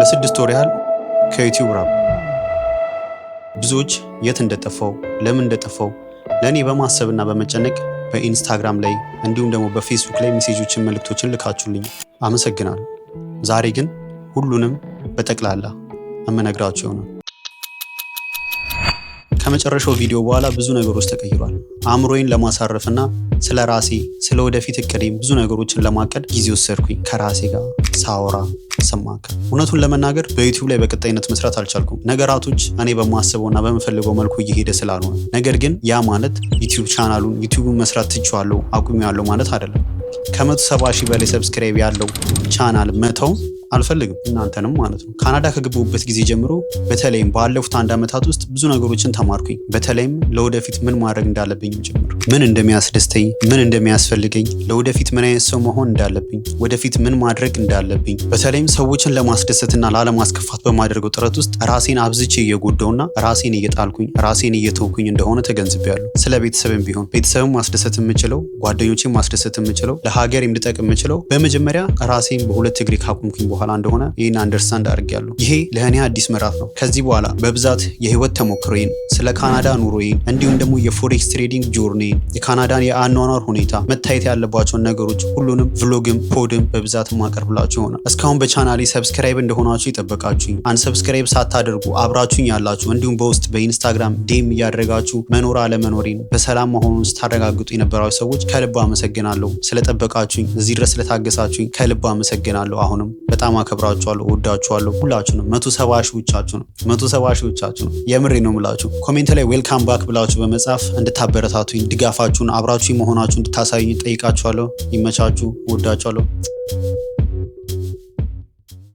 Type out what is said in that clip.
ለ6 ወር ያህል ከዩቲዩብ ራቅ። ብዙዎች የት እንደጠፋው ለምን እንደጠፋው ለእኔ በማሰብና በመጨነቅ በኢንስታግራም ላይ እንዲሁም ደግሞ በፌስቡክ ላይ ሜሴጆችን መልእክቶችን ልካችሁልኝ አመሰግናለሁ። ዛሬ ግን ሁሉንም በጠቅላላ እመነግራችሁ ነው። ከመጨረሻው ቪዲዮ በኋላ ብዙ ነገሮች ተቀይሯል። አእምሮዬን ለማሳረፍና ስለ ራሴ ስለ ወደፊት እቅዴም ብዙ ነገሮችን ለማቀድ ጊዜ ወሰድኩኝ። ከራሴ ጋር ሳወራ ሰማከ። እውነቱን ለመናገር በዩቲዩብ ላይ በቀጣይነት መስራት አልቻልኩም። ነገራቶች እኔ በማስበውና በምፈልገው መልኩ እየሄደ ስላልሆነ፣ ነገር ግን ያ ማለት ዩቲዩብን መስራት ትችዋለሁ አቁሜዋለሁ ማለት አይደለም። ከ170 ሺህ በላይ ሰብስክራይብ ያለው ቻናል መተው አልፈልግም፣ እናንተንም ማለት ነው። ካናዳ ከገባሁበት ጊዜ ጀምሮ በተለይም ባለፉት 1 ዓመታት ውስጥ ብዙ ነገሮችን ተማርኩኝ። በተለይም ለወደፊት ምን ማድረግ እንዳለብኝም ጭምር፣ ምን እንደሚያስደስተኝ፣ ምን እንደሚያስፈልገኝ፣ ለወደፊት ምን አይነት ሰው መሆን እንዳለብኝ፣ ወደፊት ምን ማድረግ እንዳለብኝ፣ በተለይም ሰዎችን ለማስደሰትና ላለማስከፋት በማድረገው ጥረት ውስጥ ራሴን አብዝቼ እየጎዳውና ራሴን እየጣልኩኝ ራሴን እየተውኩኝ እንደሆነ ተገንዝቤያለሁ። ስለ ቤተሰብም ቢሆን ቤተሰብም ማስደሰት የምችለው፣ ጓደኞቼን ማስደሰት የምችለው፣ ለሀገር እንድጠቅም የምችለው በመጀመሪያ ራሴን በሁለት እግሬ ካቆምኩኝ በኋላ እንደሆነ ይህን አንደርስታንድ አድርጌያለሁ። ይሄ ለእኔ አዲስ ምዕራፍ ነው። ከዚህ በኋላ በብዛት የህይወት ተሞክሮዬን፣ ስለ ካናዳ ኑሮዬን፣ እንዲሁም ደግሞ የፎሬክስ ትሬዲንግ ጆርኒን፣ የካናዳን የአኗኗር ሁኔታ፣ መታየት ያለባቸውን ነገሮች ሁሉንም ቭሎግም ፖድም በብዛት ማቀርብላችሁ ይሆናል። እስካሁን በቻናሌ ሰብስክራይብ እንደሆናችሁ የጠበቃችሁኝ፣ አንሰብስክራይብ ሳታደርጉ አብራችሁኝ ያላችሁ፣ እንዲሁም በውስጥ በኢንስታግራም ዴም እያደረጋችሁ መኖር አለመኖሬን በሰላም መሆኑን ስታረጋግጡ የነበራችሁ ሰዎች ከልብ አመሰግናለሁ። ስለጠበቃችሁኝ፣ እዚህ ድረስ ስለታገሳችሁኝ ከልብ አመሰግናለሁ። አሁንም በጣም አከብራችኋለሁ፣ ወዳችኋለሁ። ሁላችሁንም 170 ሺዎቻችሁ ነው። የምሬ ነው የምላችሁ። ኮሜንት ላይ ዌልካም ባክ ብላችሁ በመጻፍ እንድታበረታቱኝ፣ ድጋፋችሁን አብራችሁኝ መሆናችሁን እንድታሳዩኝ ጠይቃችኋለሁ። ይመቻችሁ፣ ወዳችኋለሁ።